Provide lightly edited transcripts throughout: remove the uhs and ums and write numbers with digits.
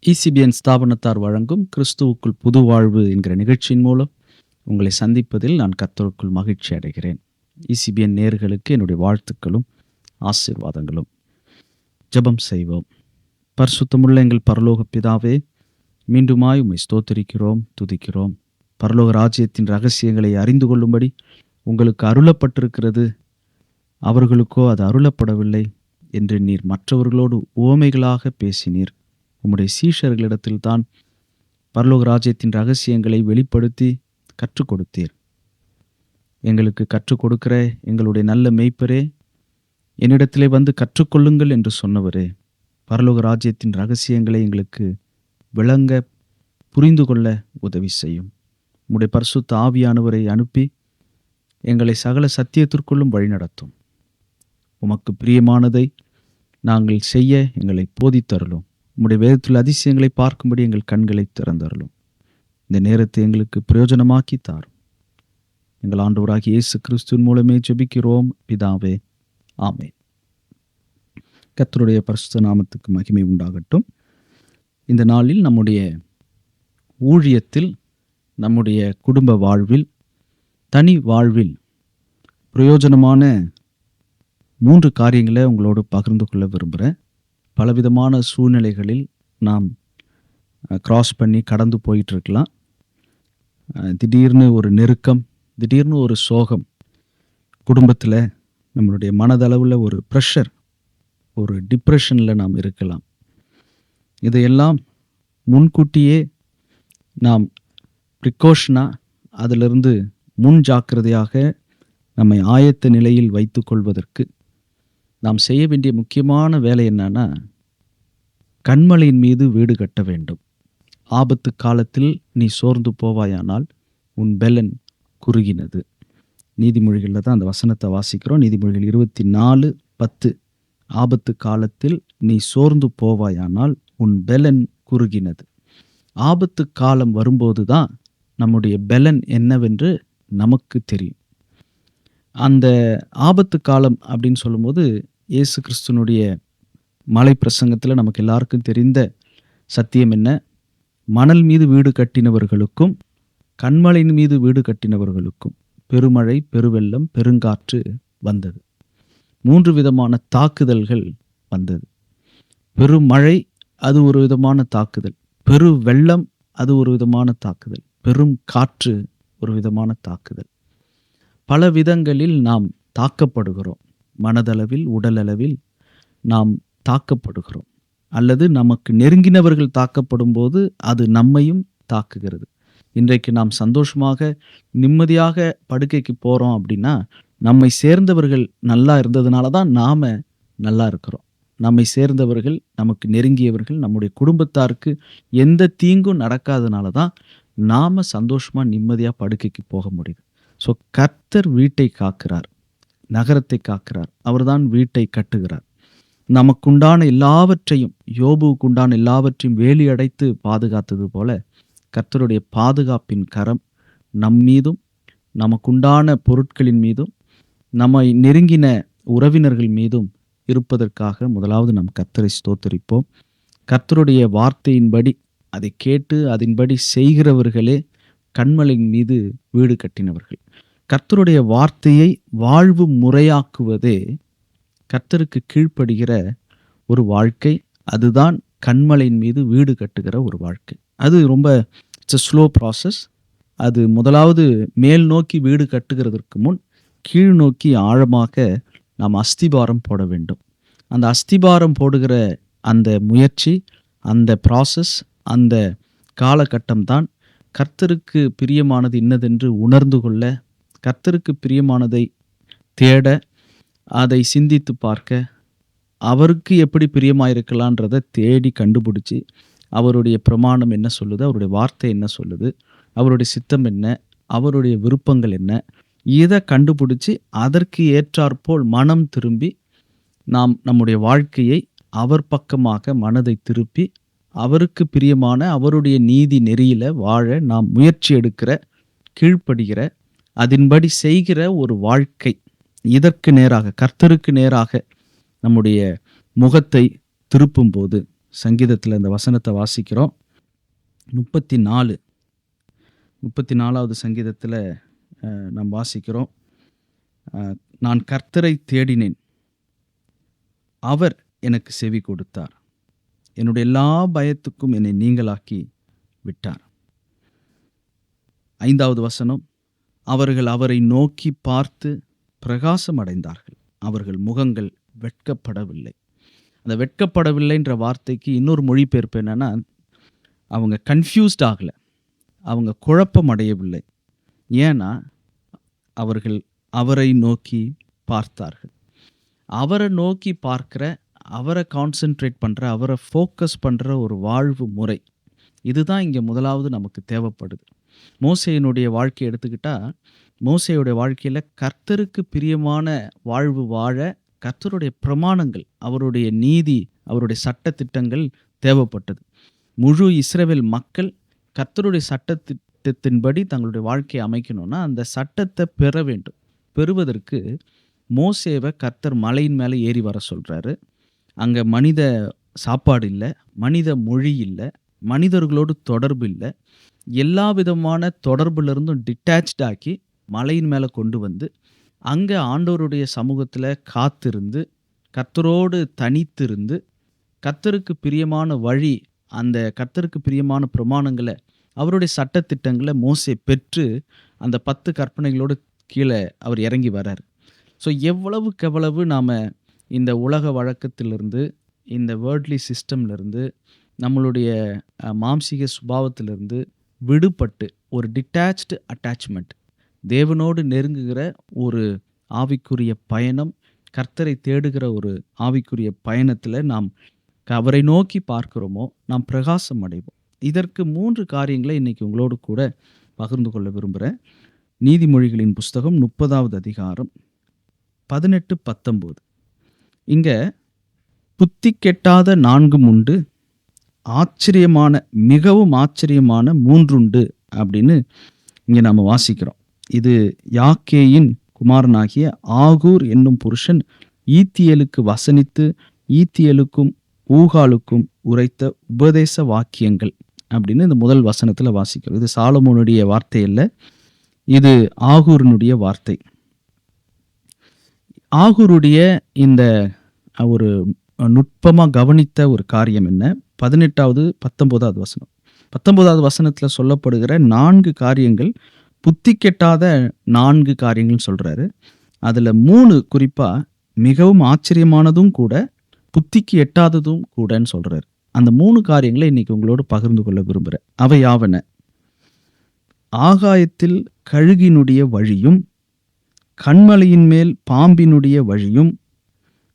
இசிபிஎன் ஸ்தாபனத்தார் வழங்கும் கிறிஸ்துவுக்குள் புது வாழ்வு என்கிற நிகழ்ச்சியின் மூலம் உங்களை சந்திப்பதில் நான் கர்த்தருக்குள் மகிழ்ச்சி அடைகிறேன். இசிபிஎன் நேயர்களுக்கு என்னுடைய வாழ்த்துக்களும் ஆசீர்வாதங்களும். ஜெபம் செய்வோம். பரிசுத்தமுள்ள எங்கள் பரலோக பிதாவே, மீண்டுமாய் உம்மை ஸ்தோத்திரிக்கிறோம், துதிக்கிறோம். பரலோக ராஜ்யத்தின் ரகசியங்களை அறிந்து கொள்ளும்படி உங்களுக்கு அருளப்பட்டிருக்கிறது, அவர்களுக்கோ அது அருளப்படவில்லை என்று நீர் மற்றவர்களோடு உவமைகளாக பேசினீர். உம்முடைய சீஷர்களிடத்தில் தான் பரலோக ராஜ்யத்தின் ரகசியங்களை வெளிப்படுத்தி கற்றுக் கொடுத்தீர். எங்களுக்கு கற்றுக் கொடுக்கிற எங்களுடைய நல்ல மேய்ப்பரே, என்னிடத்திலே வந்து கற்றுக்கொள்ளுங்கள் என்று சொன்னவரே, பரலோக ராஜ்யத்தின் ரகசியங்களை எங்களுக்கு விளங்க புரிந்து கொள்ள உதவி செய்யும். உம்முடைய பரிசுத்த ஆவியானவரை அனுப்பி எங்களை சகல சத்தியத்திற்குள்ளும் வழிநடத்தும். உமக்கு பிரியமானதை நாங்கள் செய்ய எங்களை போதித்தருளும். உம்முடைய வேதத்தில் அதிசயங்களை பார்க்கும்படி எங்கள் கண்களை திறந்தருளும். இந்த நேரத்தை எங்களுக்கு பிரயோஜனமாக்கி தாரும். எங்கள் ஆண்டவராகிய இயேசு கிறிஸ்துவின் மூலமே ஜெபிக்கிறோம் பிதாவே, ஆமென். கர்த்தருடைய பரிசுத்த நாமத்துக்கு மகிமை உண்டாகட்டும். இந்த நாளில் நம்முடைய ஊழியத்தில், நம்முடைய குடும்ப வாழ்வில், தனி வாழ்வில் பிரயோஜனமான 3 காரியங்களை உங்களோடு பகிர்ந்து கொள்ள விரும்புகிறேன். பலவிதமான சூழ்நிலைகளில் நாம் கிராஸ் பண்ணி கடந்து போயிட்டுருக்கலாம். திடீர்னு ஒரு நெருக்கம், திடீர்னு ஒரு சோகம், குடும்பத்தில் நம்மளுடைய மனதளவில் ஒரு ப்ரெஷர், ஒரு டிப்ரெஷனில் நாம் இருக்கலாம். இதையெல்லாம் முன்கூட்டியே நாம் ப்ரிகாஷனாக, அதிலிருந்து முன் ஜாக்கிரதையாக நம்மை ஆயத்த நிலையில் வைத்து கொள்வதற்கு நாம் செய்ய வேண்டிய முக்கியமான வேலை என்னன்னா, கன்மலையின் மீது வீடு கட்ட வேண்டும். ஆபத்து காலத்தில் நீ சோர்ந்து போவாயானால் உன் பெலன் குறுகினது. நீதிமொழிகளில் தான் அந்த வசனத்தை வாசிக்கிறோம். நீதிமொழிகள் 24:10. ஆபத்து காலத்தில் நீ சோர்ந்து போவாயானால் உன் பெலன் குறுகினது. ஆபத்து காலம் வரும்போது தான் நம்முடைய பெலன் என்னவென்று நமக்கு தெரியும். அந்த ஆபத்து காலம் அப்படின்னு சொல்லும்போது, இயேசு கிறிஸ்துனுடைய மலை பிரசங்கத்தில் நமக்கு எல்லாருக்கும் தெரிந்த சத்தியம் என்ன? மணல் மீது வீடு கட்டினவர்களுக்கும் கன்மலையின் மீது வீடு கட்டினவர்களுக்கும் பெருமழை, பெருவெள்ளம், பெருங்காற்று வந்தது. 3 விதமான தாக்குதல்கள் வந்தது. பெருமழை அது ஒரு விதமான தாக்குதல், பெரு வெள்ளம் அது ஒரு விதமான தாக்குதல், பெரும் காற்று ஒரு விதமான தாக்குதல். பல விதங்களில் நாம் தாக்கப்படுகிறோம். மனதளவில், உடலளவில் நாம் தாக்கப்படுகிறோம். அல்லது நமக்கு நெருங்கினவர்கள் தாக்கப்படும் போது அது நம்மையும் தாக்குகிறது. இன்றைக்கு நாம் சந்தோஷமாக நிம்மதியாக படுக்கைக்கு போகிறோம் அப்படின்னா, நம்மை சேர்ந்தவர்கள் நல்லா இருந்ததுனால தான் நாம் நல்லா இருக்கிறோம். நம்மை சேர்ந்தவர்கள், நமக்கு நெருங்கியவர்கள், நம்முடைய குடும்பத்தாருக்கு எந்த தீங்கும் நடக்காதனால தான் நாம் சந்தோஷமாக நிம்மதியாக படுக்கைக்கு போக முடியுது. ஸோ கர்த்தர் வீட்டை காக்கிறார், நகரத்தை காக்கிறார். அவர்தான் வீட்டை கட்டுகிறார். நமக்குண்டான எல்லாவற்றையும், யோபுவுக்கு உண்டான எல்லாவற்றையும் வேலி அடைத்து பாதுகாத்தது போல கர்த்தருடைய பாதுகாப்பின் கரம் நம் மீதும், நமக்குண்டான பொருட்களின் மீதும், நம்மை நெருங்கின உறவினர்கள் மீதும் இருப்பதற்காக முதலாவது நம் கர்த்தரை ஸ்தோத்தரிப்போம். கர்த்தருடைய வார்த்தையின்படி அதை கேட்டு அதன்படி செய்கிறவர்களே கன்மலையின் மீது வீடு கட்டினவர்கள். கர்த்தருடைய வார்த்தையை வாழ்வு முறையாக்குவதே கர்த்தருக்கு கீழ்ப்படுகிற ஒரு வாழ்க்கை. அதுதான் கன்மலையின் மீது வீடு கட்டுகிற ஒரு வாழ்க்கை. அது ரொம்ப ஸ்லோ ப்ராசஸ். அது முதலாவது மேல் நோக்கி வீடு கட்டுகிறதற்கு முன் கீழ் நோக்கி ஆழமாக நாம் அஸ்திபாரம் போட வேண்டும். அந்த அஸ்திபாரம் போடுகிற அந்த முயற்சி, அந்த ப்ராசஸ், அந்த காலகட்டம் தான் கர்த்தருக்கு பிரியமானது இன்னதென்று உணர்ந்து கொள்ள, கர்த்தருக்கு பிரியமானதை தேட, அதை சிந்தித்து பார்க்க, அவருக்கு எப்படி பிரியமாயிருக்கலான்றதை தேடி கண்டுபிடிச்சி, அவருடைய பிரமாணம் என்ன சொல்லுது, அவருடைய வார்த்தை என்ன சொல்லுது, அவருடைய சித்தம் என்ன, அவருடைய விருப்பங்கள் என்ன, இதை கண்டுபிடிச்சி அதற்கு ஏற்றாற்போல் மனம் திரும்பி நாம் நம்முடைய வாழ்க்கையை அவர் பக்கமாக மனதை திருப்பி அவருக்கு பிரியமான அவருடைய நீதி நெறியில வாழ நாம் முயற்சி எடுக்கிற, கீழ்ப்படுகிற, அதன்படி செய்கிற ஒரு வாழ்க்கை. இதற்கு நேராக, கர்த்தருக்கு நேராக நம்முடைய முகத்தை திருப்பும்போது, சங்கீதத்தில் இந்த வசனத்தை வாசிக்கிறோம். 34வது சங்கீதத்தில் நாம் வாசிக்கிறோம். நான் கர்த்தரை தேடினேன், அவர் எனக்கு செவி கொடுத்தார், என்னுடைய எல்லா பயத்துக்கும் என்னை நீங்களாக்கி விட்டார். 5வது வசனம், அவர்கள் அவரை நோக்கி பார்த்து பிரகாசம் அடைந்தார்கள், அவர்கள் முகங்கள் வெட்கப்படவில்லை. அந்த வெட்கப்படவில்லைன்ற வார்த்தைக்கு இன்னொரு மொழிபெயர்ப்பு என்னன்னா, அவங்க கன்ஃபியூஸ்ட் ஆகலை, அவங்க குழப்பம் அடையவில்லை. ஏன்னா அவர்கள் அவரை நோக்கி பார்த்தார்கள். அவரை நோக்கி பார்க்கிற, அவரை கான்சென்ட்ரேட் பண்ணுற, அவரை ஃபோக்கஸ் பண்ணுற ஒரு வாழ்வு முறை, இதுதான் இங்கே முதலாவது நமக்கு தேவைப்படுது. மோசேயினுடைய வாழ்க்கையை எடுத்துக்கிட்டால், மோசேயுடைய வாழ்க்கையில் கர்த்தருக்கு பிரியமான வாழ்வு வாழ கர்த்தருடைய பிரமாணங்கள், அவருடைய நீதி, அவருடைய சட்டத்திட்டங்கள் தேவைப்பட்டது. முழு இஸ்ரவேல் மக்கள் கர்த்தருடைய சட்டத்திட்டத்தின்படி தங்களுடைய வாழ்க்கையை அமைக்கணும்னா அந்த சட்டத்தை பெற வேண்டும். பெறுவதற்கு மோசேவை கர்த்தர் மலையின் மேலே ஏறி வர சொல்கிறாரு. அங்கே மனித சாப்பாடு இல்லை, மனித மொழி இல்லை, மனிதர்களோடு தொடர்பு இல்லை. எல்லா விதமான தொடர்புலேருந்தும் டிட்டாச்ட் ஆக்கி மலையின் மேலே கொண்டு வந்து அங்கே ஆண்டவருடைய சமூகத்தில் காத்திருந்து, கர்த்தரோடு தனித்திருந்து, கர்த்தருக்கு பிரியமான வழி, அந்த கர்த்தருக்கு பிரியமான பிரமாணங்களை, அவருடைய சட்டத்திட்டங்களை மோசே பெற்று அந்த 10 கற்பனைகளோடு கீழே அவர் இறங்கி வர்றார். ஸோ எவ்வளவுக்கு எவ்வளவு நாம் இந்த உலக வழக்கத்திலிருந்து, இந்த வேர்ல்ட்லி சிஸ்டம்லேருந்து, நம்மளுடைய மாம்சீக சுபாவத்திலிருந்து விடுபட்டு ஒரு டிட்டாச்டு அட்டாச்மெண்ட், தேவனோடு நெருங்குகிற ஒரு ஆவிக்குரிய பயணம், கர்த்தரை தேடுகிற ஒரு ஆவிக்குரிய பயணத்தில் நாம் அவரை நோக்கி பார்க்கிறோமோ நாம் பிரகாசம் அடைவோம். இதற்கு 3 காரியங்களை இன்னைக்கு உங்களோடு கூட பகிர்ந்து கொள்ள விரும்புகிறேன். நீதிமொழிகளின் புஸ்தகம் 30வது அதிகாரம் 18-19. இங்கே புத்தி கெட்டாத 4 உண்டு, ஆச்சரியமான, மிகவும் ஆச்சரியமான 3 உண்டு அப்படின்னு இங்கே நாம் வாசிக்கிறோம். இது யாக்கேயின் குமாரனாகிய ஆகூர் என்னும் புருஷன் ஈத்தியலுக்கு வசனித்து ஈத்தியலுக்கும் ஊகாலுக்கும் உரைத்த உபதேச வாக்கியங்கள் அப்படின்னு இந்த முதல் வசனத்தில் வாசிக்கிறோம். இது சாலமோனுடைய வார்த்தை இல்லை, இது ஆகூரினுடைய வார்த்தை. ஆகூருடைய இந்த ஒரு நுட்பமாக கவனித்த ஒரு காரியம் என்ன? 19வது வசனம். 19வது வசனத்தில் சொல்லப்படுகிற 4 காரியங்கள், புத்தி கெட்டாத 4 காரியங்கள் சொல்கிறாரு. அதில் 3 குறிப்பாக மிகவும் ஆச்சரியமானதும் கூட, புத்திக்கு எட்டாததும் கூடன்னு சொல்கிறாரு. அந்த 3 காரியங்களை இன்னைக்கு உங்களோடு பகிர்ந்து கொள்ள விரும்புகிறேன். அவை யாவன? ஆகாயத்தில் கழுகினுடைய வழியும், கண்மலையின் மேல் பாம்பினுடைய வழியும்,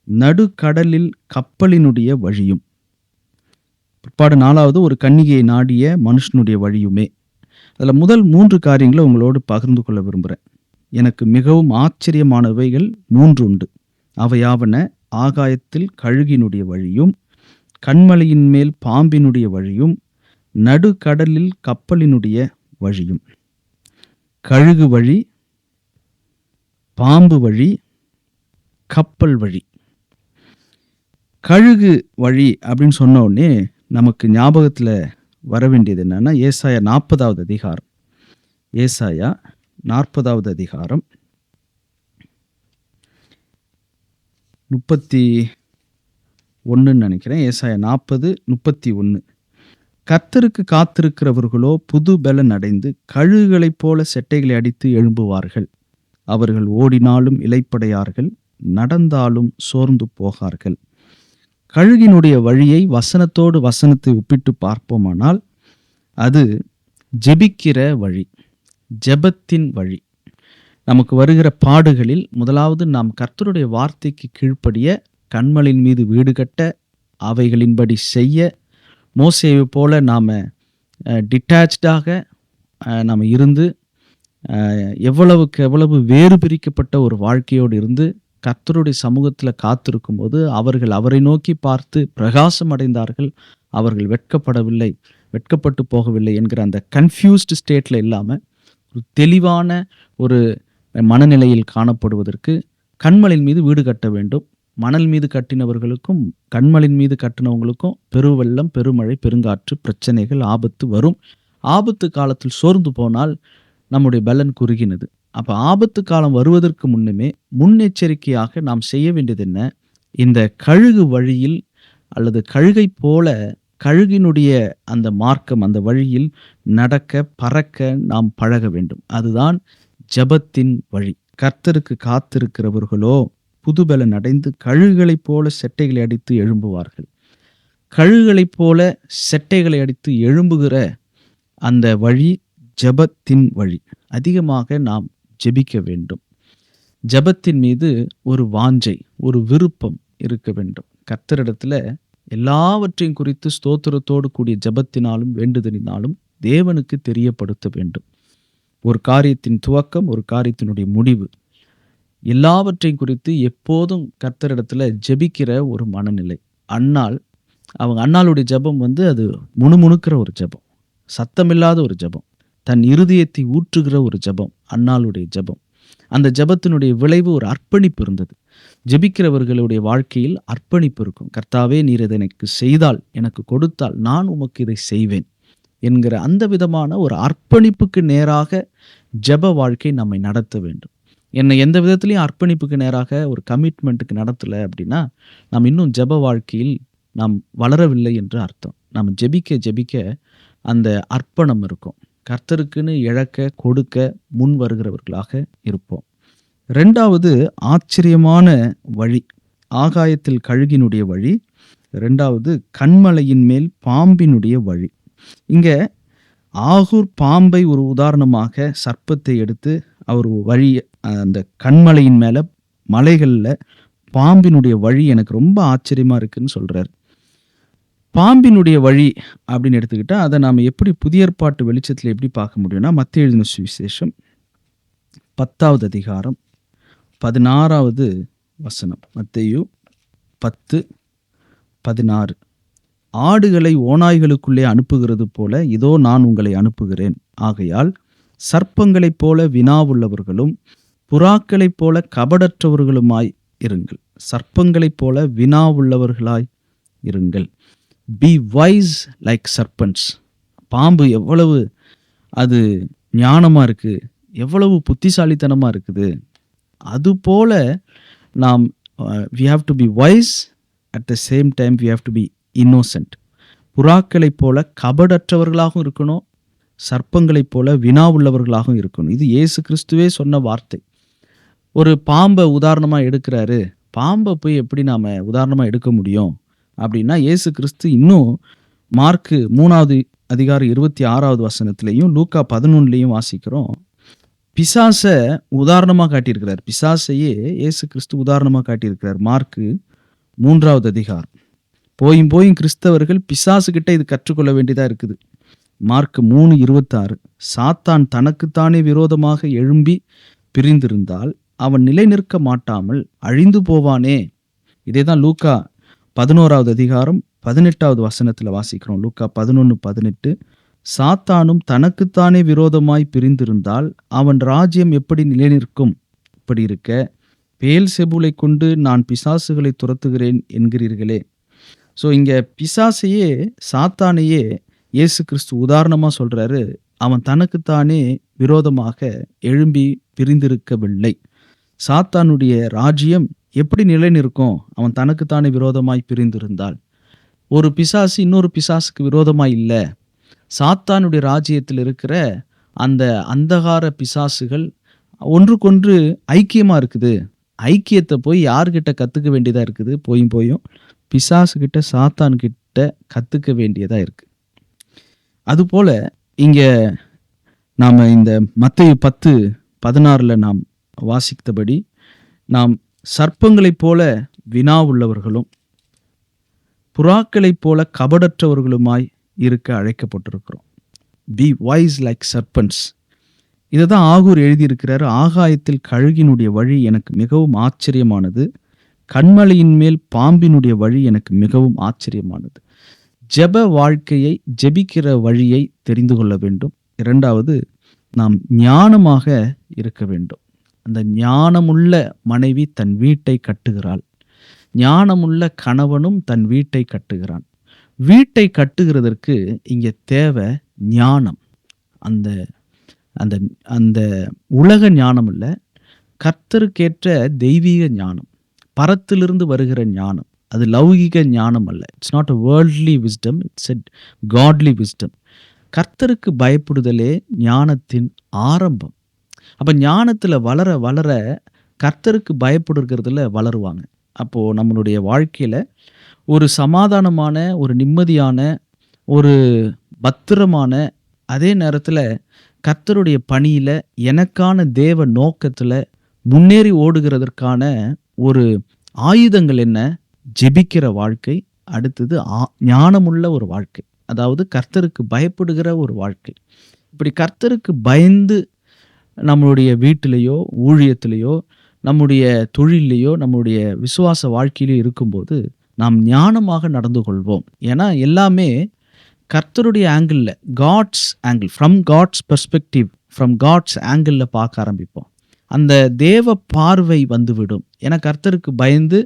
நடுக்கடலில் கப்பலினுடைய வழியும். பிற்பாடு 4வது ஒரு கன்னிகையை நாடிய மனுஷனுடைய வழியுமே. அதில் முதல் 3 காரியங்களை உங்களோடு பகிர்ந்து கொள்ள விரும்புகிறேன். எனக்கு மிகவும் ஆச்சரியமானவைகள் 3 உண்டு. அவையாவன: ஆகாயத்தில் கழுகினுடைய வழியும், கண்மலையின் மேல் பாம்பினுடைய வழியும், நடுக்கடலில் கப்பலினுடைய வழியும். கழுகு வழி, பாம்பு வழி, கப்பல் வழி. கழுகு வழி அப்படின்னு சொன்ன உடனே நமக்கு ஞாபகத்தில் வர வேண்டியது என்னன்னா, ஏசாயா 40வது அதிகாரம். ஏசாயா 40வது அதிகாரம் 31 நினைக்கிறேன். ஏசாயா 40:31. கர்த்தருக்கு காத்திருக்கிறவர்களோ புது பலன் அடைந்து கழுகுகளைப் போல செட்டைகளை அடித்து எழும்புவார்கள். அவர்கள் ஓடினாலும் இளைப்படையார்கள், நடந்தாலும் சோர்ந்து போகார்கள். கழுகினுடைய வழியை வசனத்தோடு வசனத்தை ஒப்பிட்டு பார்ப்போமானால் அது ஜெபிக்கிற வழி, ஜெபத்தின் வழி. நமக்கு வருகிற பாடுகளில் முதலாவது நாம் கர்த்தருடைய வார்த்தைக்கு கீழ்ப்படிய, கண்மலின் மீது வீடு கட்ட, அவைகளின்படி செய்ய, மோசேயை போல நாம் டிட்டாச்சாக நாம் இருந்து, எவ்வளவுக்கு எவ்வளவு வேறு பிரிக்கப்பட்ட ஒரு வாழ்க்கையோடு இருந்து கர்த்தருடைய சமூகத்தில் காத்திருக்கும் போது அவர்கள் அவரை நோக்கி பார்த்து பிரகாசம் அடைந்தார்கள். அவர்கள் வெட்கப்படவில்லை, வெட்கப்பட்டு போகவில்லை என்கிற அந்த கன்ஃபியூஸ்டு ஸ்டேட்டில் இல்லாமல் ஒரு தெளிவான ஒரு மனநிலையில் காணப்படுவதற்கு கண்மலின் மீது வீடு கட்ட வேண்டும். மணல் மீது கட்டினவர்களுக்கும் கண்மலின் மீது கட்டினவங்களுக்கும் பெருவெள்ளம், பெருமழை, பெருங்காற்று, பிரச்சனைகள், ஆபத்து வரும். ஆபத்து காலத்தில் சோர்ந்து போனால் நம்முடைய பலன் குறுகினது. அப்ப ஆபத்து காலம் வருவதற்கு முன்னுமே முன்னெச்சரிக்கையாக நாம் செய்ய வேண்டியது என்ன? இந்த கழுகு வழியில் அல்லது கழுகை போல கழுகினுடைய அந்த மார்க்கம், அந்த வழியில் நடக்க, பறக்க நாம் பழக வேண்டும். அதுதான் ஜெபத்தின் வழி. கர்த்தருக்கு காத்திருக்கிறவர்களோ புதுபலன் அடைந்து கழுகுகளைப் போல செட்டைகளை அடித்து எழும்புவார்கள். கழுகுகளைப் போல செட்டைகளை அடித்து எழும்புகிற அந்த வழி ஜெபத்தின் வழி. அதிகமாக நாம் ஜெபிக்க வேண்டும். ஜெபத்தின் மீது ஒரு வாஞ்சை, ஒரு விருப்பம் இருக்க வேண்டும். கர்த்தரிடத்துல எல்லாவற்றையும் குறித்து ஸ்தோத்திரத்தோடு கூடிய ஜெபத்தினாலும் வேண்டுதலினாலும் தேவனுக்கு தெரியப்படுத்த வேண்டும். ஒரு காரியத்தின் துவக்கம், ஒரு காரியத்தினுடைய முடிவு, எல்லாவற்றையும் குறித்து எப்போதும் கர்த்தரிடத்துல ஜெபிக்கிற ஒரு மனநிலை. அன்னாளுடைய ஜெபம் அது முணுமுணுக்கிற ஒரு ஜெபம், சத்தமில்லாத ஒரு ஜெபம், தன் இருதயத்தை ஊற்றுகிற ஒரு ஜெபம் அன்னாளுடைய ஜெபம். அந்த ஜெபத்தினுடைய விளைவு ஒரு அர்ப்பணிப்பு இருந்தது. ஜெபிக்கிறவர்களுடைய வாழ்க்கையில் அர்ப்பணிப்பு இருக்கும். கர்த்தாவே, நீர் இதை எனக்கு செய்தால், எனக்கு கொடுத்தால் நான் உமக்கு இதை செய்வேன் என்கிற அந்த விதமான ஒரு அர்ப்பணிப்புக்கு நேராக ஜெப வாழ்க்கை நம்மை நடத்த வேண்டும். என்னை எந்த விதத்திலையும் அர்ப்பணிப்புக்கு நேராக ஒரு கமிட்மெண்ட்டுக்கு நடத்தலை அப்படின்னா நாம் இன்னும் ஜெப வாழ்க்கையில் நாம் வளரவில்லை என்று அர்த்தம். நாம் ஜெபிக்க ஜெபிக்க அந்த அர்ப்பணம் இருக்கும். கர்த்தருக்குன்னு இழக்க, கொடுக்க முன் வருகிறவர்களாக இருப்போம். 2வது ஆச்சரியமான வழி, ஆகாயத்தில் கழுகினுடைய வழி. 2வது கண்மலையின் மேல் பாம்பினுடைய வழி. இங்க ஆகூர் பாம்பை ஒரு உதாரணமாக, சர்ப்பத்தை எடுத்து அவர் வழி, அந்த கண்மலையின் மேல மலைகள்ல பாம்பினுடைய வழி எனக்கு ரொம்ப ஆச்சரியமா இருக்குன்னு சொல்றாரு. பாம்பினுடைய வழி அப்படின்னு எடுத்துக்கிட்டா அதை நாம் எப்படி புதிய ஏற்பாட்டு வெளிச்சத்தில் எப்படி பார்க்க முடியும்னா, மத்தேயு எழுதின சுவிசேஷம் 10வது அதிகாரம் 16வது வசனம். மத்தேயு 10:16. ஆடுகளை ஓநாய்களுக்குள்ளே அனுப்புகிறது போல இதோ நான் உங்களை அனுப்புகிறேன். ஆகையால் சர்ப்பங்களைப் போல வினாவுள்ளவர்களும் புறாக்களைப் போல கபடற்றவர்களுமாய் இருங்கள். சர்ப்பங்களைப் போல வினாவுள்ளவர்களாய் இருங்கள். Be wise like serpents. பாம்பு எவ்வளவு அது ஞானமா இருக்கு, எவ்வளவு புத்திசாலித்தனமா இருக்குது. அதுபோல நாம் we have to be wise, at the same time we have to be innocent. புறாக்களைப் போல கபடற்றவர்களாகவும் இருக்கணும், சர்ப்பங்களைப் போல வினா உள்ளவர்களாகவும் இருக்கணும். இது இயேசு கிறிஸ்துவே சொன்ன வார்த்தை. ஒரு பாம்பை உதாரணமா எடுக்கிறாரு. பாம்பை போய் எப்படி நாம உதாரணமா எடுக்க முடியும் அப்படின்னா, இயேசு கிறிஸ்து இன்னும் மார்க்கு 3வது அதிகாரம் 26வது வசனத்திலையும் லூக்கா 11லையும் வாசிக்கிறோம். பிசாசை உதாரணமாக காட்டியிருக்கிறார். பிசாசையே இயேசு கிறிஸ்து உதாரணமாக காட்டியிருக்கிறார். மார்க்கு 3வது அதிகாரம். போயும் கிறிஸ்தவர்கள் பிசாசு கிட்ட இது கற்றுக்கொள்ள வேண்டியதா இருக்குது. மார்க் 3:26. சாத்தான் தனக்குத்தானே விரோதமாக எழும்பி பிரிந்திருந்தால் அவன் நிலை நிற்க மாட்டாமல் அழிந்து போவானே. இதேதான் லூக்கா 11வது அதிகாரம் 18வது வசனத்துல வாசிக்கிறோம். லூக்கா 11:18. சாத்தானும் தனக்குத்தானே விரோதமாய் பிரிந்திருந்தால் அவன் ராஜ்யம் எப்படி நிலைநிற்கும்? இப்படி இருக்க பெயல்செபூலை கொண்டு நான் பிசாசுகளை துரத்துகிறேன் என்கிறீர்களே. ஸோ இங்க பிசாசையே, சாத்தானையே இயேசு கிறிஸ்து உதாரணமா சொல்றாரு. அவன் தனக்குத்தானே விரோதமாக எழும்பி பிரிந்திருக்கவில்லை. சாத்தானுடைய ராஜ்யம் எப்படி நிலைநிற்கும்? அவன் தனக்குத்தானே விரோதமாய் பிரிந்திருந்தால். ஒரு பிசாசு இன்னொரு பிசாசுக்கு விரோதமாய் இல்லை. சாத்தானுடைய ராஜ்யத்தில் இருக்கிற அந்த அந்தகார பிசாசுகள் ஒன்றுக்கொன்று ஐக்கியமா இருக்குது. ஐக்கியத்தை போய் யார்கிட்ட கத்துக்க வேண்டியதா இருக்குது? போயும் பிசாசு கிட்ட, சாத்தான் கிட்ட கத்துக்க வேண்டியதா இருக்கு. அதுபோல இங்க நாம இந்த மத்தேயு 10:16 நாம் வாசித்தபடி நாம் சர்ப்பங்களைப் போல வினா உள்ளவர்களும் புறாக்களைப் போல கபடற்றவர்களுமாய் இருக்க அழைக்கப்பட்டிருக்கிறோம். Be wise like serpents. இதை தான் ஆகூர் எழுதியிருக்கிறார். ஆகாயத்தில் கழுகினுடைய வழி எனக்கு மிகவும் ஆச்சரியமானது, கண்மலையின் மேல் பாம்பினுடைய வழி எனக்கு மிகவும் ஆச்சரியமானது. ஜெப வாழ்க்கையை, ஜெபிக்கிற வழியை தெரிந்து கொள்ள வேண்டும். 2வது, நாம் ஞானமாக இருக்க வேண்டும். அந்த ஞானமுள்ள மனைவி தன் வீட்டை கட்டுகிறாள். ஞானமுள்ள கணவனும் தன் வீட்டை கட்டுகிறான். வீட்டை கட்டுகிறதற்கு இங்கே தேவை ஞானம். அந்த அந்த அந்த உலக ஞானம் இல்ல, கர்த்தருக்கேற்ற தெய்வீக ஞானம், பரத்திலிருந்து வருகிற ஞானம். அது லௌகிக ஞானம் அல்ல. It's not a worldly wisdom, it's a godly wisdom. கர்த்தருக்கு பயப்படுதலே ஞானத்தின் ஆரம்பம். அப்ப ஞானத்துல வளர வளர கர்த்தருக்கு பயப்படுகிறதுல வளருவாங்க. அப்போ நம்மளுடைய வாழ்க்கையில ஒரு சமாதானமான, ஒரு நிம்மதியான, ஒரு பத்திரமான, அதே நேரத்துல கர்த்தருடைய பணியில எனக்கான தேவ நோக்கத்துல முன்னேறி ஓடுகிறதற்கான ஒரு ஆயுதங்கள் என்ன? ஜெபிக்கிற வாழ்க்கை, அடுத்தது ஞானமுள்ள ஒரு வாழ்க்கை, அதாவது கர்த்தருக்கு பயப்படுகிற ஒரு வாழ்க்கை. இப்படி கர்த்தருக்கு பயந்து நம்மளுடைய வீட்டிலேயோ, ஊழியத்திலேயோ, நம்முடைய தொழிலையோ, நம்முடைய விசுவாச வாழ்க்கையிலோ இருக்கும்போது நாம் ஞானமாக நடந்து கொள்வோம். ஏன்னா எல்லாமே கர்த்தருடைய ஆங்கிளில், God's angle, from God's perspective, from God's ஆங்கிளில் பார்க்க ஆரம்பிப்போம். அந்த தேவ பார்வை வந்துவிடும். ஏன்னா கர்த்தருக்கு பயந்து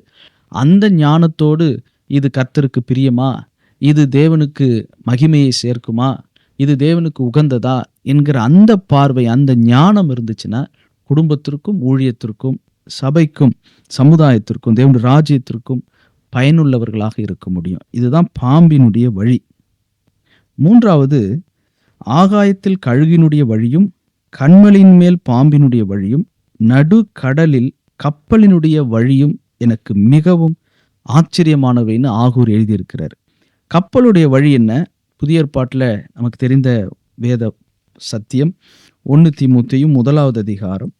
அந்த ஞானத்தோடு இது கர்த்தருக்கு பிரியமா, இது தேவனுக்கு மகிமையை சேர்க்குமா, இது தேவனுக்கு உகந்ததா என்கிற அந்த பார்வை, அந்த ஞானம் இருந்துச்சுன்னா குடும்பத்திற்கும், ஊழியத்திற்கும், சபைக்கும், சமுதாயத்திற்கும், தேவனுடைய ராஜ்யத்திற்கும் பயனுள்ளவர்களாக இருக்க முடியும். இதுதான் பாம்பினுடைய வழி. மூன்றாவது, ஆகாயத்தில் கழுகினுடைய வழியும், கண்மலையின் மேல் பாம்பினுடைய வழியும், நடு கடலில் கப்பலினுடைய வழியும் எனக்கு மிகவும் ஆச்சரியமானவைன்னு ஆகூர் எழுதியிருக்கிறார். கப்பலுடைய வழி என்ன? புதிய ஏற்பாட்டில் நமக்கு தெரிந்த வேத சத்தியம் 1 தீமோத்தேயு 1வது அதிகாரம்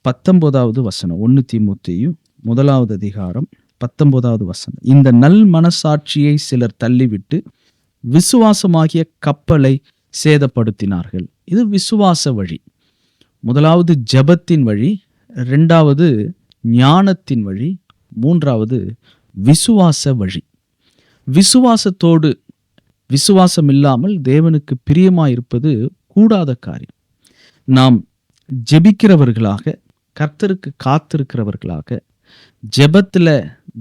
19வது வசனம். 1 தீமோத்தேயு 1வது அதிகாரம் 19வது வசனம். இந்த நல் மனசாட்சியை சிலர் தள்ளிவிட்டு விசுவாசமாகிய கப்பலை சேதப்படுத்தினார்கள். இது விசுவாச வழி. முதலாவது ஜெபத்தின் வழி, இரண்டாவது ஞானத்தின் வழி, மூன்றாவது விசுவாச வழி. விசுவாசத்தோடு, விசுவாசம் இல்லாமல் தேவனுக்கு பிரியமாயிருப்பது கூடாத காரியம். நாம் ஜெபிக்கிறவர்களாக, கர்த்தருக்கு காத்திருக்கிறவர்களாக, ஜெபத்துல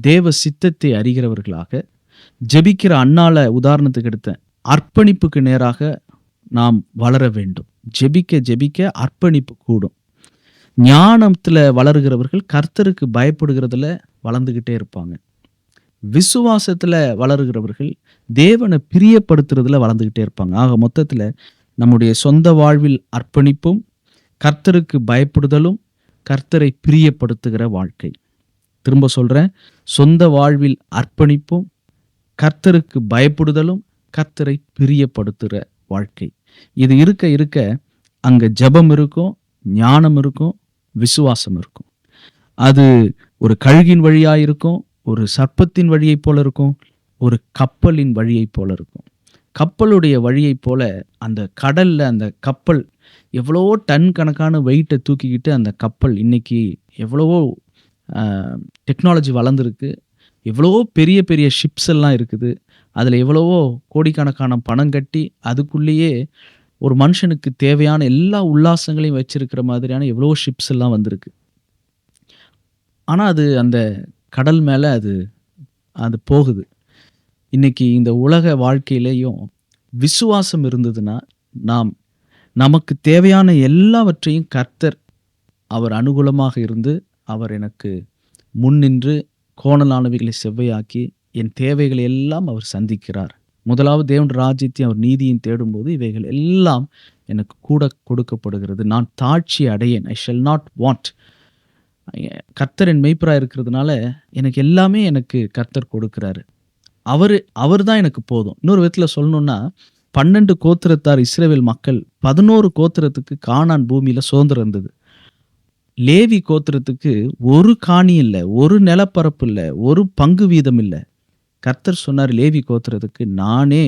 தேவ சித்தத்தை அறிகிறவர்களாக, ஜெபிக்கிற அன்னால உதாரணத்துக்கு எடுத்த அர்ப்பணிப்புக்கு நேராக நாம் வளர வேண்டும். ஜெபிக்க ஜெபிக்க அர்ப்பணிப்பு கூடும். ஞானத்துல வளருகிறவர்கள் கர்த்தருக்கு பயப்படுகிறதுல வளர்ந்துகிட்டே இருப்பாங்க. விசுவாசத்துல வளருகிறவர்கள் தேவனை பிரியப்படுத்துறதுல வளர்ந்துகிட்டே இருப்பாங்க. ஆக மொத்தத்துல நம்முடைய சொந்த வாழ்வில் அர்ப்பணிப்பும், கர்த்தருக்கு பயப்படுதலும், கர்த்தரை பிரியப்படுத்துகிற வாழ்க்கை. திரும்ப சொல்றேன், சொந்த வாழ்வில் அர்ப்பணிப்பும், கர்த்தருக்கு பயப்படுதலும், கர்த்தரை பிரியப்படுத்துகிற வாழ்க்கை. இது இருக்க இருக்க அங்க ஜெபம் இருக்கும், ஞானம் இருக்கும், விசுவாசம் இருக்கும். அது ஒரு கழுகின் வழியா இருக்கும், ஒரு சர்ப்பத்தின் வழியை போல இருக்கும், ஒரு கப்பலின் வழியை போல இருக்கும். கப்பலுடைய வழியை போல அந்த கடல்ல அந்த கப்பல் எவ்வளவோ டன் கணக்கான வெயிட்டை தூக்கிக்கிட்டு அந்த கப்பல் இன்னைக்கு எவ்வளவோ டெக்னாலஜி வளர்ந்துருக்கு, எவ்வளவோ பெரிய பெரிய ஷிப்ஸ் எல்லாம் இருக்குது. அதில் எவ்வளவோ கோடிக்கணக்கான பணம் கட்டி அதுக்குள்ளேயே ஒரு மனுஷனுக்கு தேவையான எல்லா உல்லாசங்களையும் வச்சிருக்கிற மாதிரியான எவ்வளவோ ஷிப்ஸ் எல்லாம் வந்திருக்கு. ஆனால் அது அந்த கடல் மேலே அது போகுது. இன்னைக்கு இந்த உலக வாழ்க்கையிலையும் விசுவாசம் இருந்ததுன்னா நமக்கு தேவையான எல்லாவற்றையும் கர்த்தர் அவர் அனுகூலமாக இருந்து அவர் எனக்கு முன்னின்று கோணலானவைகளை செவ்வையாக்கி என் தேவைகளை எல்லாம் அவர் சந்திக்கிறார். முதலாவது தேவன் ராஜ்யத்தை அவர் நீதியும் தேடும்போது இவைகள் எல்லாம் எனக்கு கூட கொடுக்கப்படுகிறது. நான் தாட்சி அடையேன். I shall not want. கர்த்தர் என் மெய்ப்பராக இருக்கிறதுனால எனக்கு எல்லாமே எனக்கு கர்த்தர் கொடுக்கிறாரு. அவர் தான் எனக்கு போதும். இன்னொரு விதத்தில் சொல்லணும்னா 12 கோத்திரத்தார் இஸ்ரவேல் மக்கள் 11 கோத்திரத்துக்கு கானான் பூமியில சுதந்திரம் இருந்தது. லேவி கோத்திரத்துக்கு ஒரு காணி இல்லை, ஒரு நிலப்பரப்பு இல்லை, ஒரு பங்கு வீதம் இல்லை. கர்த்தர் சொன்னார், லேவி கோத்திரத்துக்கு நானே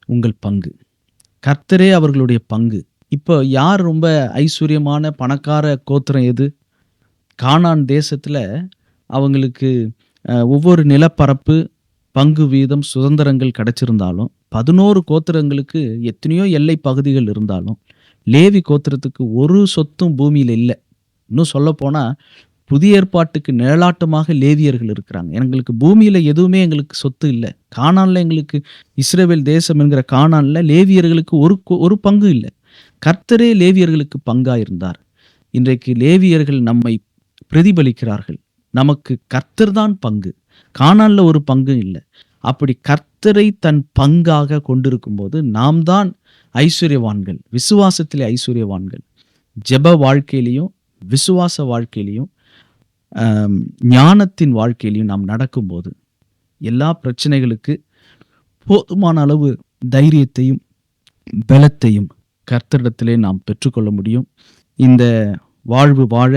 உங்கள் பங்கு, கர்த்தரே அவர்களுடைய பங்கு. இப்போ யார் ரொம்ப ஐஸ்வர்யமான பணக்கார கோத்திரம் எது? கானான் தேசத்துல அவங்களுக்கு ஒவ்வொரு நிலப்பரப்பு, பங்கு வீதம், சுதந்திரங்கள் கிடைச்சிருந்தாலும் 11 கோத்திரங்களுக்கு எத்தனையோ எல்லை பகுதிகள் இருந்தாலும் லேவி கோத்திரத்துக்கு ஒரு சொத்தும் பூமியில இல்லை. இன்னும் சொல்ல போனா புதிய ஏற்பாட்டுக்கு நிழலாட்டமாக லேவியர்கள் இருக்கிறாங்க. எங்களுக்கு பூமியில எதுவுமே எங்களுக்கு சொத்து இல்ல. கானான்ல எங்களுக்கு இஸ்ரவேல் தேசம் என்கிற கானான்ல லேவியர்களுக்கு ஒரு பங்கு இல்ல. கர்த்தரே லேவியர்களுக்கு பங்கா இருந்தார். இன்றைக்கு லேவியர்கள் நம்மை பிரதிபலிக்கிறார்கள். நமக்கு கர்த்தர் தான் பங்கு. கானான்ல ஒரு பங்கு இல்ல. அப்படி கர்த்தரை தன் பங்காக கொண்டிருக்கும்போது நாம் தான் ஐஸ்வர்யவான்கள். விசுவாசத்திலே ஐஸ்வர்யவான்கள். ஜெப வாழ்க்கையிலையும் விசுவாச வாழ்க்கையிலையும் ஞானத்தின் வாழ்க்கையிலையும் நாம் நடக்கும்போது எல்லா பிரச்சனைகளுக்கு போதுமான அளவு தைரியத்தையும் பலத்தையும் கர்த்தரிடத்திலே நாம் பெற்றுக்கொள்ள முடியும். இந்த வாழ்வு வாழ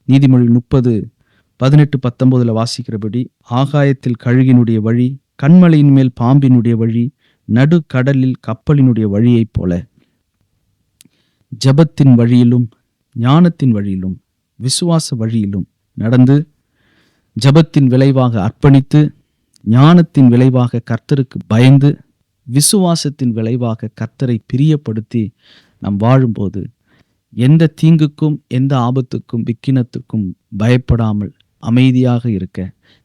நீதிமொழி 30:18-19 வாசிக்கிறபடி, ஆகாயத்தில் கழுகினுடைய வழி, கண்மலையின் மேல் பாம்பினுடைய வழி, நடு கடலில் கப்பலினுடைய வழியைப் போல ஜெபத்தின் வழியிலும் ஞானத்தின் வழியிலும் விசுவாச வழியிலும் நடந்து, ஜெபத்தின் விளைவாக அர்ப்பணித்து, ஞானத்தின் விளைவாக கர்த்தருக்கு பயந்து, விசுவாசத்தின் விளைவாக கர்த்தரை பிரியப்படுத்தி நாம் வாழும்போது எந்த தீங்குக்கும் எந்த ஆபத்துக்கும் விக்கினத்துக்கும் பயப்படாமல் அமைதியாக இருக்க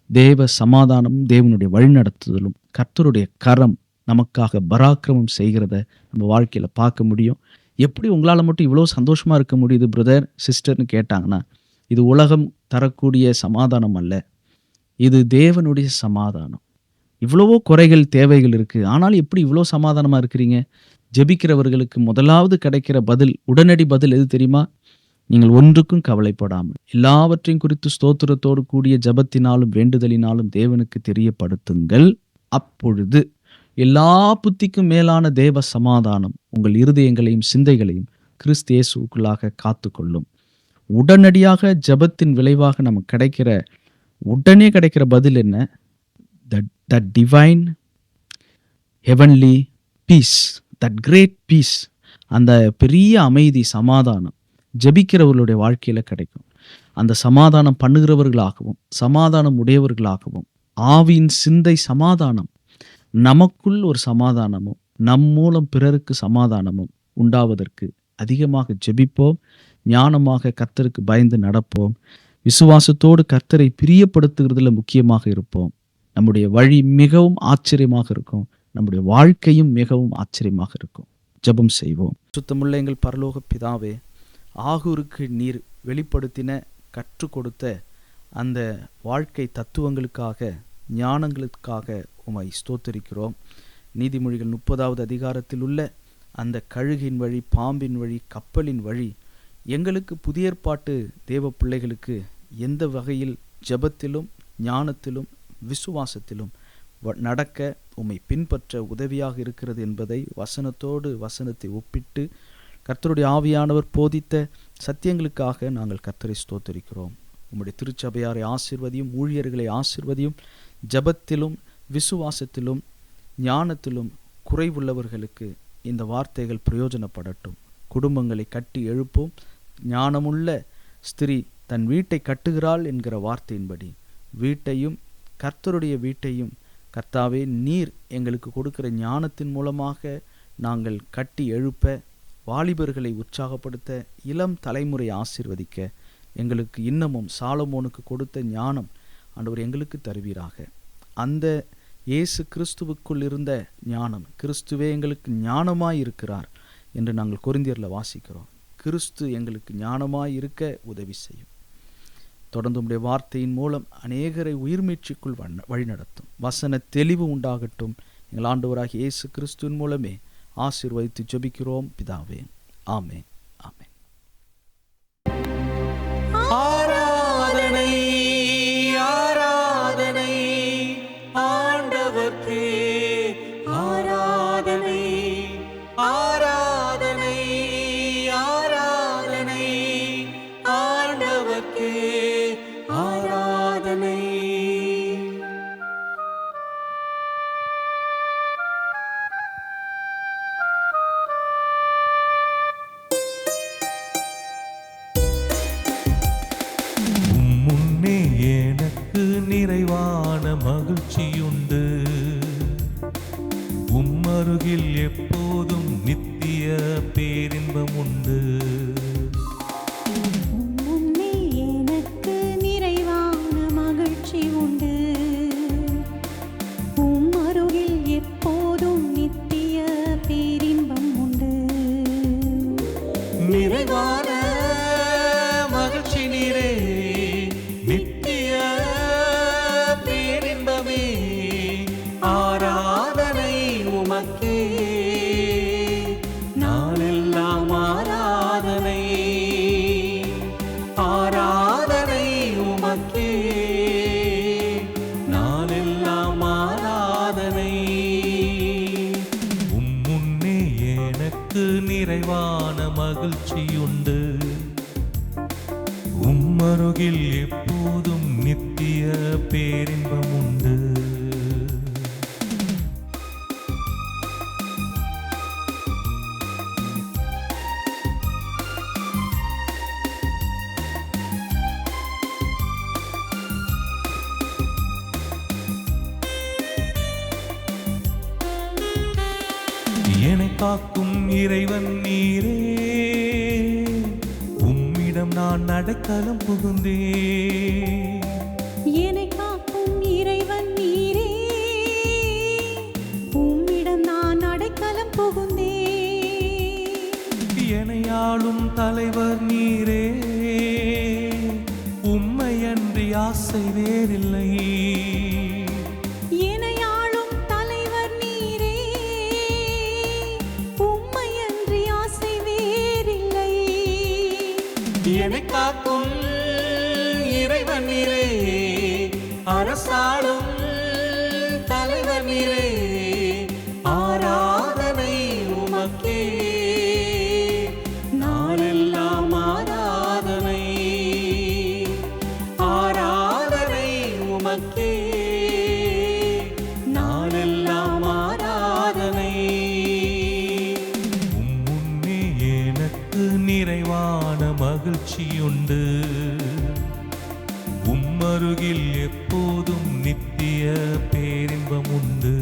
தேவ சமாதானமும் தேவனுடைய வழிநடத்துதலும் கர்த்தருடைய கரம் நமக்காக பராக்கிரமம் செய்கிறத நம்ம வாழ்க்கையில் பார்க்க முடியும். எப்படி உங்களால் மட்டும் இவ்வளோ சந்தோஷமா இருக்க முடியுது பிரதர் சிஸ்டர்னு கேட்டாங்கன்னா, இது உலகம் தரக்கூடிய சமாதானம் அல்ல, இது தேவனுடைய சமாதானம். இவ்வளவோ குறைகள் தேவைகள் இருக்கு, ஆனாலும் எப்படி இவ்வளோ சமாதானமா இருக்கிறீங்க? ஜெபிக்கிறவர்களுக்கு முதலாவது கிடைக்கிற பதில், உடனடி பதில் எது தெரியுமா? நீங்கள் ஒன்றுக்கும் கவலைப்படாமல் எல்லாவற்றையும் குறித்து ஸ்தோத்திரத்தோடு கூடிய ஜெபத்தினாலும் வேண்டுதலினாலும் தேவனுக்கு தெரியப்படுத்துங்கள். அப்பொழுது எல்லா புத்திக்கும் மேலான தேவ சமாதானம் உங்கள் இருதயங்களையும் சிந்தைகளையும் கிறிஸ்து இயேசுவுக்குள்ளாக காத்துக்கொள்ளும். உடனடியாக ஜெபத்தின் விளைவாக நமக்கு உடனே கிடைக்கிற பதில் என்ன? That divine heavenly peace, that great peace, அந்த பெரிய அமைதி சமாதானம் ஜெபிக்கிறவர்களுடைய வாழ்க்கையில கிடைக்கும். அந்த சமாதானம் பண்ணுகிறவர்களாகவும் சமாதானம் உடையவர்களாகவும் ஆவியின் சிந்தை சமாதானம், நமக்குள் ஒரு சமாதானமும் நம் மூலம் பிறருக்கு சமாதானமும் உண்டாவதற்கு அதிகமாக ஜெபிப்போம். ஞானமாக கர்த்தருக்கு பயந்து நடப்போம். விசுவாசத்தோடு கர்த்தரை பிரியப்படுத்துகிறதுல முக்கியமாக இருப்போம். நம்முடைய வழி மிகவும் ஆச்சரியமாக இருக்கும். நம்முடைய வாழ்க்கையும் மிகவும் ஆச்சரியமாக இருக்கும். ஜெபம் செய்வோம். சுத்தமுள்ள எங்கள் பரலோக பிதாவே, ஆகூருக்கு நீர் வெளிப்படுத்தின கற்றுக் கொடுத்த அந்த வாழ்க்கை தத்துவங்களுக்காக ஞானங்களுக்காக உம்மை ஸ்தோத்திரிக்கிறோம். நீதிமொழிகள் 30வது அதிகாரத்தில் உள்ள அந்த கழுகின் வழி, பாம்பின் வழி, கப்பலின் வழி எங்களுக்கு புதிய ஏற்பாட்டு தேவ பிள்ளைகளுக்கு எந்த வகையில் ஜெபத்திலும் ஞானத்திலும் விசுவாசத்திலும் நடக்க உம்மை பின்பற்ற உதவியாக இருக்கிறது என்பதை வசனத்தோடு வசனத்தை ஒப்பிட்டு கர்த்தருடைய ஆவியானவர் போதித்த சத்தியங்களுக்காக நாங்கள் கர்த்தரை ஸ்தோத்திரிக்கிறோம். உம்முடைய திருச்சபையாரை ஆசீர்வதியும், ஊழியர்களை ஆசீர்வதியும். ஜெபத்திலும் விசுவாசத்திலும் ஞானத்திலும் குறைவுள்ளவர்களுக்கு இந்த வார்த்தைகள் பிரயோஜனப்படட்டும். குடும்பங்களை கட்டி எழுப்பும். ஞானமுள்ள ஸ்திரீ தன் வீட்டை கட்டுகிறாள் என்கிற வார்த்தையின்படி வீட்டையும் கர்த்தருடைய வீட்டையும் கர்த்தாவே நீர் எங்களுக்கு கொடுக்கிற ஞானத்தின் மூலமாக நாங்கள் கட்டி எழுப்ப, வாலிபர்களை உற்சாகப்படுத்த, இளம் தலைமுறை ஆசீர்வதிக்க எங்களுக்கு இன்னமும் சாலமோனுக்கு கொடுத்த ஞானம் ஆண்டவர் எங்களுக்கு தருவீராக. அந்த இயேசு கிறிஸ்துவுக்குள் இருந்த ஞானம், கிறிஸ்துவே எங்களுக்கு ஞானமாய் இருக்கிறார் என்று நாங்கள் கொரிந்தியரில் வாசிக்கிறோம். கிறிஸ்து எங்களுக்கு ஞானமாய் இருக்க உதவி செய்யும். தொடர்ந்து உம்முடைய வார்த்தையின் மூலம் அநேகரை உயிர்மீட்சிக்குள் வழிநடத்தும். வசன தெளிவு உண்டாகட்டும். எங்கள் ஆண்டவராகிய இயேசு கிறிஸ்துவின் மூலமே ஆசீர்வதித்து ஜெபிக்கிறோம் பிதாவே. ஆமென், ஆமென். ஆராதனை ஆராதனை ஆண்டவர்க்கே, ஆராதனை ஆராதனை ஆராதனை ஆண்டவர்க்கே, ஆராதனை. முன்னே எனக்கு நிறைவான மகிழ்ச்சியுண்டு, உம்மருகில் எப்போதும் நித்திய பேரின்பம் உண்டு. முன்னே எனக்கு உமக்கே நாளெல்லாம் ஆராதனை ஆராதனை உமக்கே நாளெல்லாம் ஆராதனை முன்னே எனக்கு நிறைவான மகிழ்ச்சியுண்டு உம்மருகில் எப்போதும் நித்திய பேரின்பம் உண்டு என்னை காக்கும் இறைவன் நீரே உம்மிடம் நான் அடைக்கலம் புகுந்தேன் என்னை காக்கும் இறைவன் நீரே உம்மிடம் நான் அடைக்கலம் புகுந்தேன் என்னை ஆளும் தலைவர் நீரே உம்மையன்றி ஆசை வேறில்லை என்னை ஆளும் தலைவர் நீரே உம்மையன்றி ஆசை வேறில்லை என்னை காக்கும் இறைவன் நீரே அரசாளும் தலைவர் நீரே ஆராதனை உமக்கே நாளெல்லாம் ஆராதனை ஆராதனை உமக்கே நாளெல்லாம் ஆராதனை முன்னே எனக்கு நிறைவான மகிழ்ச்சியுண்டு உம்மருகில் எப்போதும் நித்திய பேரின்பம் உண்டு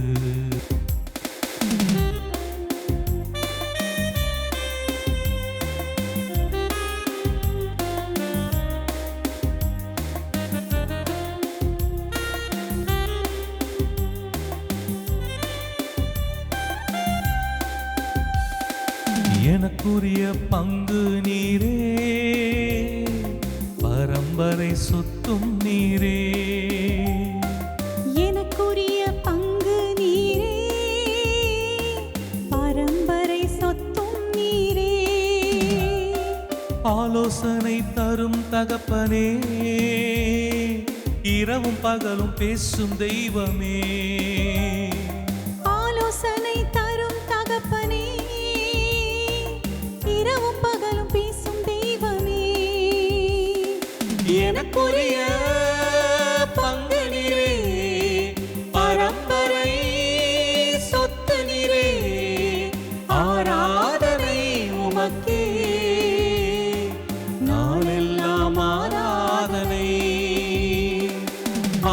எனக்குரிய பங்கு நீரே பரம்பரை சொத்தும் நீரே எனக்குரிய பங்கு நீரே பரம்பரை சொத்தும் நீரே ஆலோசனை தரும் தகப்பனே இரவும் பகலும் பேசும் தெய்வமே ஆலோசனை தரும் தகப்பனே இரவும் பகலும் பேசும் தெய்வமே எனக்குரிய பங்கு நீரே பரம்பரை சொத்து நீரே ஆராதனை உமக்கே நாளெல்லாம் ஆராதனை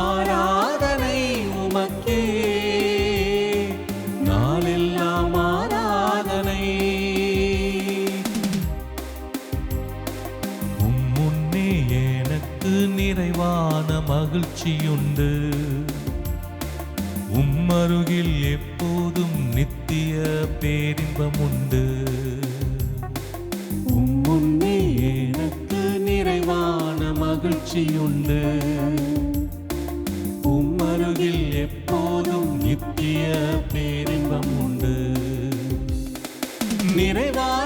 ஆராதனை உமக்கே நாளெல்லாம் ஆராதனை முன்னே எனக்கு நிறைவான மகிழ்ச்சியுண்டு உம்மருகில் எப்போதும் நித்திய பேரின்பம் உண்டு முன்னே எனக்கு நிறைவான மகிழ்ச்சியுண்டு உம்மருகில் எப்போதும் நித்திய பேரின்பம் உண்டு நிறைவான